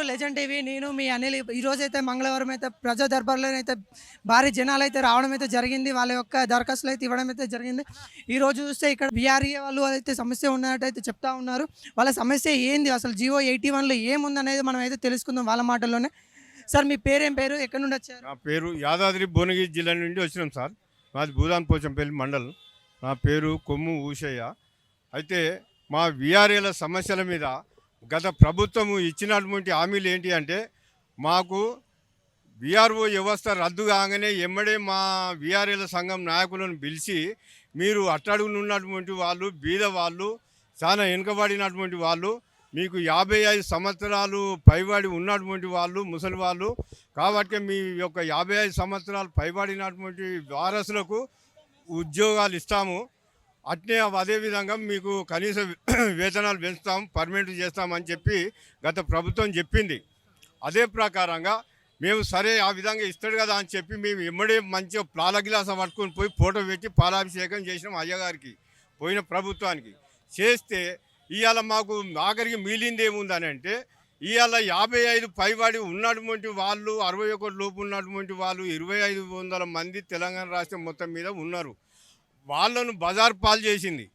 Legend TV. నేను మీ అనిల్. ఈరోజైతే మంగళవారం అయితే ప్రజా దర్బార్లోనైతే భారీ జనాలు అయితే రావడం అయితే జరిగింది. వాళ్ళ యొక్క దరఖాస్తులు అయితే ఇవ్వడం అయితే జరిగింది. ఈరోజు చూస్తే ఇక్కడ బీఆర్ఏ వాళ్ళు అయితే సమస్య ఉన్నట్టయితే చెప్తా ఉన్నారు. వాళ్ళ సమస్య ఏంది, అసలు జియో 81లో ఏముందనేది మనం అయితే తెలుసుకుందాం వాళ్ళ మాటల్లోనే. సార్ మీ పేరేం పేరు, ఎక్కడి నుండి వచ్చారు? నా పేరు యాదాద్రి భువనగిరి జిల్లా నుండి వచ్చినాం సార్. మాది భూదాన్పోచంపల్లి మండలం. నా పేరు కొమ్ము ఊషయ్య. అయితే మా విఆర్ఏల సమస్యల మీద గత ప్రభుత్వము ఇచ్చినటువంటి హామీలు ఏంటి అంటే, మాకు విఆర్ఓ వ్యవస్థ రద్దు కాగానే ఎమ్మడే మా విఆర్ఏల సంఘం నాయకులను పిలిచి, మీరు అట్టడుగునున్నటువంటి వాళ్ళు, బీద వాళ్ళు, చాలా వెనుకబడినటువంటి వాళ్ళు, మీకు 55 సంవత్సరాలు పైబడి ఉన్నటువంటి వాళ్ళు, ముసలి వాళ్ళు కాబట్టి మీ యొక్క 55 సంవత్సరాలు పైబడినటువంటి వారసులకు ఉద్యోగాలు ఇస్తాము. అట్నే అదేవిధంగా మీకు కనీస వేతనాలు పెంచుతాం, పర్మనెంట్ చేస్తామని చెప్పి గత ప్రభుత్వం చెప్పింది. అదే ప్రకారంగా మేము సరే ఆ విధంగా ఇస్తాడు కదా అని చెప్పి మేము ఎమ్మడే మంచిగా పాల గిలాస పట్టుకొని పోయి ఫోటో పెట్టి పాలాభిషేకం చేసినాం అయ్యగారికి, పోయిన ప్రభుత్వానికి. చేస్తే ఇవాళ మాకు ఆఖరికి మిగిలింది ఏముందని అంటే, ఇవాళ 55 పైబడి ఉన్నటువంటి వాళ్ళు, 61 లోపు ఉన్నటువంటి వాళ్ళు 2500 మంది తెలంగాణ రాష్ట్రం మొత్తం మీద ఉన్నారు. వాళ్ళను బజార్ పాలు చేసింది.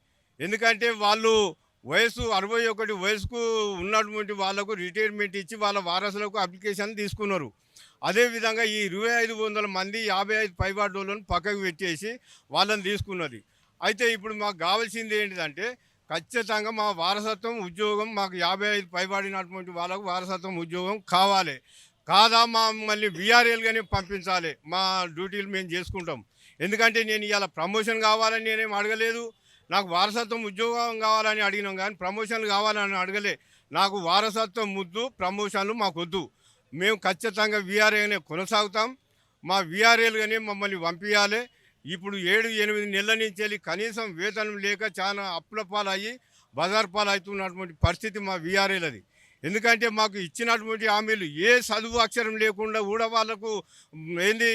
ఎందుకంటే వాళ్ళు వయసు 61 వయసుకు ఉన్నటువంటి వాళ్ళకు రిటైర్మెంట్ ఇచ్చి వాళ్ళ వారసులకు అప్లికేషన్ తీసుకున్నారు. అదేవిధంగా ఈ 2500 మంది 55 పైబడ్డోళ్ళను పక్కకు పెట్టేసి వాళ్ళని తీసుకున్నది. అయితే ఇప్పుడు మాకు కావాల్సింది ఏంటిదంటే, ఖచ్చితంగా మా వారసత్వం ఉద్యోగం, మాకు 55 పైబడినటువంటి వాళ్ళకు వారసత్వం ఉద్యోగం కావాలి. కాదా మమ్మల్ని విఆర్ఏలుగానే పంపించాలి. మా డ్యూటీలు మేము చేసుకుంటాం. ఎందుకంటే నేను ఇవాళ ప్రమోషన్ కావాలని నేనేం అడగలేదు. నాకు వారసత్వం ఉద్యోగం కావాలని అడిగినాం, కానీ ప్రమోషన్లు కావాలని అడగలే. నాకు వారసత్వం ముద్దు, ప్రమోషన్లు మాకు వద్దు. మేము ఖచ్చితంగా విఆర్ఏగానే కొనసాగుతాం. మా విఆర్ఏలుగానే మమ్మల్ని పంపించాలి. ఇప్పుడు 7-8 నెలల నుంచి వెళ్ళి కనీసం వేతనం లేక చాలా అప్పుల పాలయ్యి బజార్ పాలు అవుతున్నటువంటి పరిస్థితి మా విఆర్ఏలది. ఎందుకంటే మాకు ఇచ్చినటువంటి హామీలు ఏ చదువు అక్షరం లేకుండా కూడా వాళ్ళకు ఏంది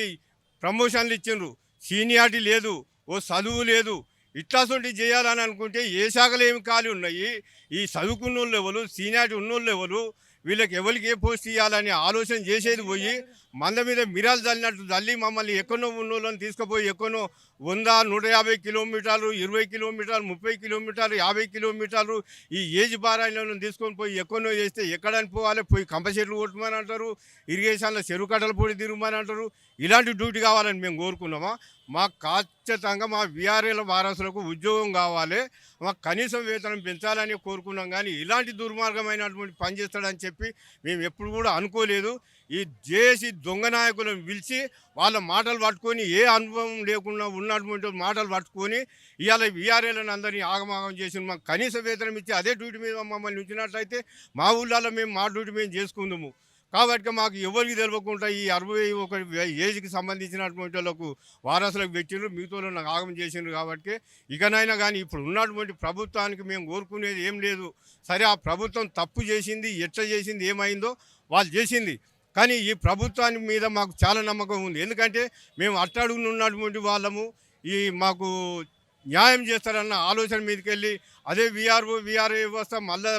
ప్రమోషన్లు ఇచ్చిండ్రు. సీనియారిటీ లేదు, ఓ చదువు లేదు. ఇట్లాంటి చేయాలని అనుకుంటే ఏ శాఖలు ఏమి ఖాళీ ఉన్నాయి? ఈ చదువుకున్న వాళ్ళు ఎవరు, సీనియారిటీ ఉన్నోళ్ళు ఎవరు, వీళ్ళకి ఎవరికి ఏ పోస్ట్ ఇవ్వాలని ఆలోచన చేసేది పోయి మంద మీద మిరాలు చల్లినట్టు చల్లి మమ్మల్ని ఎక్కడో ఉన్నోళ్ళని తీసుకుపోయి ఎక్కడో 100, 150 కిలోమీటర్లు, 20 కిలోమీటర్లు, 30 కిలోమీటర్లు, 50 కిలోమీటర్లు ఈ ఏజ్ బారాయిలను తీసుకొని పోయి ఎక్కడో చేస్తే ఎక్కడని పోవాలి? పోయి కంప చెట్లు కొట్టమని అంటారు, ఇరిగేషన్లో చెరువు కట్టల పొడి తిరగమని అంటారు. ఇలాంటి డ్యూటీ కావాలని మేము కోరుకున్నామా? మాకు ఖచ్చితంగా మా విఆర్ఏల వారసులకు ఉద్యోగం కావాలి, మాకు కనీసం వేతనం పెంచాలని కోరుకున్నాం. కానీ ఇలాంటి దుర్మార్గమైనటువంటి పని చేస్తాడని చెప్పి మేము ఎప్పుడు కూడా అనుకోలేదు. ఈ జేఏసీ దొంగ నాయకులను పిలిచి వాళ్ళ మాటలు పట్టుకొని, ఏ అనుభవం లేకుండా ఉన్నటువంటి మాటలు పట్టుకొని ఇవాళ విఆర్ఏలను అందరినీ ఆగమాగం చేసి మాకు కనీస వేతనం ఇచ్చి అదే డ్యూటీ మీద మమ్మల్ని ఉంచినట్లయితే మా ఊళ్ళలో మేము మా డ్యూటీ మేము చేసుకుందాము. కాబట్టి మాకు ఎవరికి తెలియకుండా ఈ 61 ఏజ్కి సంబంధించినటువంటి వాళ్ళకు వారసులకు పెట్టిండ్రు, మిగతా నాకు ఆగం చేసిండ్రు. కాబట్టి ఇకనైనా కానీ ఇప్పుడు ఉన్నటువంటి ప్రభుత్వానికి మేము కోరుకునేది ఏం లేదు. సరే ఆ ప్రభుత్వం తప్పు చేసింది, ఎట్లా చేసింది, ఏమైందో వాళ్ళు చేసింది. కానీ ఈ ప్రభుత్వానికి మీద మాకు చాలా నమ్మకం ఉంది. ఎందుకంటే మేము అట్టడుగునున్నటువంటి వాళ్ళము, ఈ మాకు న్యాయం చేస్తారన్న ఆలోచన మీదకి వెళ్ళి అదే విఆర్ఏ వ్యవస్థ మళ్ళీ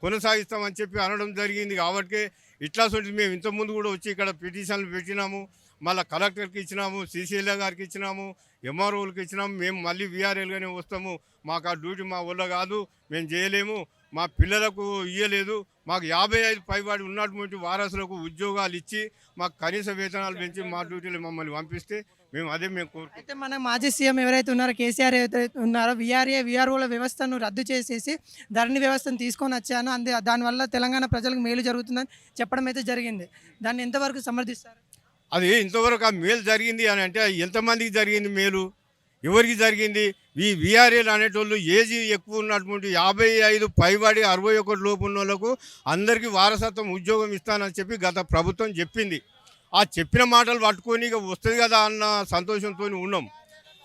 కొనసాగిస్తామని చెప్పి అనడం జరిగింది. కాబట్టి ఇట్లాంటి మేము ఇంతకుముందు కూడా వచ్చి ఇక్కడ పిటిషన్లు పెట్టినాము, మళ్ళీ కలెక్టర్కి ఇచ్చినాము, సిసిఎల్ఏ గారికి ఇచ్చినాము, ఎంఆర్ఓలకు ఇచ్చినాము. మేము మళ్ళీ విఆర్ఏలుగానే వస్తాము, మాకు ఆ డ్యూటీ మా వల్ల కాదు, మేము చేయలేము, మా పిల్లలకు ఇవ్వలేదు. మాకు 55 పైబడి ఉన్నటువంటి వారసులకు ఉద్యోగాలు ఇచ్చి మాకు కనీస వేతనాలు పెంచి మా డ్యూటీలు మమ్మల్ని పంపిస్తే మేము కోరుకుంటాం. అయితే మన మాజీ సీఎం ఎవరైతే ఉన్నారో, కేసీఆర్ ఎవరైతే ఉన్నారో, విఆర్ఓల వ్యవస్థను రద్దు చేసేసి ధరణి వ్యవస్థను తీసుకొని వచ్చాను, దానివల్ల తెలంగాణ ప్రజలకు మేలు జరుగుతుందని చెప్పడం అయితే జరిగింది. దాన్ని ఎంతవరకు సమర్థిస్తారు? అది ఇంతవరకు ఆ మేలు జరిగింది అని అంటే ఎంతమందికి జరిగింది మేలు, ఎవరికి జరిగింది? ఈ విఆర్ఏలు అనేటోళ్ళు ఏజ్ ఎక్కువ ఉన్నటువంటి 55 పైబడి 61 లోపు ఉన్న వాళ్ళకు అందరికీ వారసత్వం ఉద్యోగం ఇస్తానని చెప్పి గత ప్రభుత్వం చెప్పింది. ఆ చెప్పిన మాటలు పట్టుకొని ఇక వస్తుంది కదా అన్న సంతోషంతో ఉన్నాం.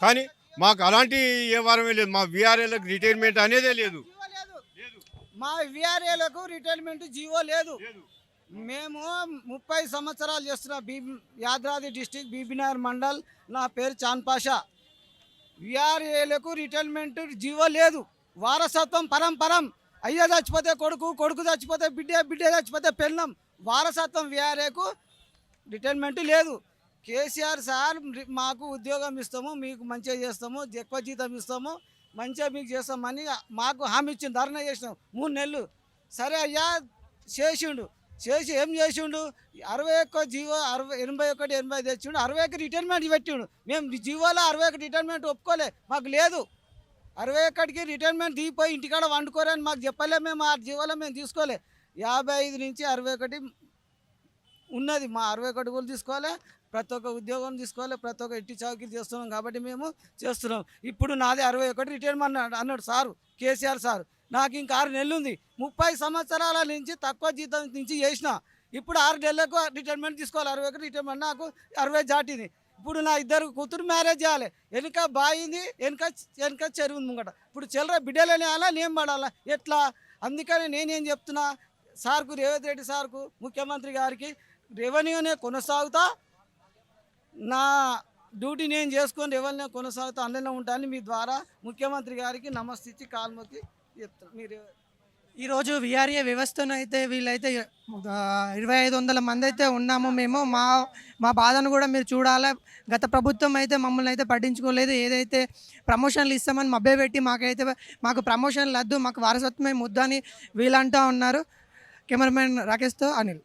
కానీ మాకు అలాంటి ఏ వారమే లేదు. మా విఆర్ఏలకు రిటైర్మెంట్ అనేదే లేదు. మా విఆర్ఏలకు రిటైర్మెంట్ జీవో లేదు. మేము 30 సంవత్సరాలు చేస్తున్న యాదాద్రి డిస్టిక్ బీబీనగర్ మండల్. నా పేరు చాన్పాషా. విఆర్ఏలకు రిటైర్మెంట్ జీవో లేదు. వారసత్వం పరంపరం. అయ్య చచ్చిపోతే కొడుకు, కొడుకు చచ్చిపోతే బిడ్డ, బిడ్డ చచ్చిపోతే పెళ్ళం. వారసత్వం విఆర్ఏకు రిటైర్మెంట్ లేదు. కేసీఆర్ సార్ మాకు ఉద్యోగం ఇస్తాము, మీకు మంచిగా చేస్తాము, ఎక్కువ జీతం ఇస్తాము, మంచిగా మీకు చేస్తామని మాకు హామీ ఇచ్చిండు. ధర్నా చేసినాం 3 నెలలు. సరే అయ్యా చేసిండు. చేసి ఏం చేసిండు? 61 జీవో 81 80 తెచ్చిండు. 61 రిటైర్మెంట్ పెట్టిండు. మేము జీవోలో 61 రిటైర్మెంట్ ఒప్పుకోలే, మాకు లేదు. 61కి రిటైర్మెంట్ దిగిపోయి ఇంటికాడ వండుకోరని మాకు చెప్పలే. మేము ఆ జీవోలో మేము తీసుకోలే. 55 నుంచి 61 ఉన్నది. మా 61 కూడా తీసుకోవాలి, ప్రతి ఒక్క ఉద్యోగం తీసుకోవాలి, ప్రతి ఒక్క ఇంటి చౌకీలు చేస్తున్నాం కాబట్టి మేము చేస్తున్నాం. ఇప్పుడు నాది 61 రిటైర్మెంట్ అన్నాడు సారు, కేసీఆర్ సార్. నాకు ఇంకా 6 నెలలు ఉంది. 30 సంవత్సరాల నుంచి తక్కువ జీతం నుంచి చేసిన. ఇప్పుడు 6 నెలలకు రిటైర్మెంట్ తీసుకోవాలి. 61 రిటైర్మెంట్ నాకు 60 దాటింది. ఇప్పుడు నా 2 కూతురు మ్యారేజ్ చేయాలి. వెనుక బాయింది, వెనుక చెరువు ముంగట. ఇప్పుడు చిల్లర బిడ్డలని అలా నేను పడాలా ఎట్లా? అందుకని నేనేం చెప్తున్నా సార్కు, రేవంత్ రెడ్డి సార్కు, ముఖ్యమంత్రి గారికి, రెవెన్యూనే కొనసాగుతా, నా డ్యూటీ నేను చేసుకొని రెవెన్యూ కొనసాగుతా, అందులో ఉంటాను. మీ ద్వారా ముఖ్యమంత్రి గారికి నమస్తే ఇచ్చి కాల్మొక్కి చెప్తున్నా. మీరు ఈరోజు విఆర్ఏ వ్యవస్థను అయితే వీళ్ళైతే 2500 మంది అయితే ఉన్నాము మేము. మా బాధను కూడా మీరు చూడాలి. గత ప్రభుత్వం అయితే మమ్మల్ని అయితే పట్టించుకోలేదు. ఏదైతే ప్రమోషన్లు ఇస్తామని మభ్యపెట్టి మాకు ప్రమోషన్లు వద్దు, మాకు వారసత్వమే ముద్దు అని వీళ్ళంటూ ఉన్నారు. కెమెరామెన్ రాకేష్తో అనిల్.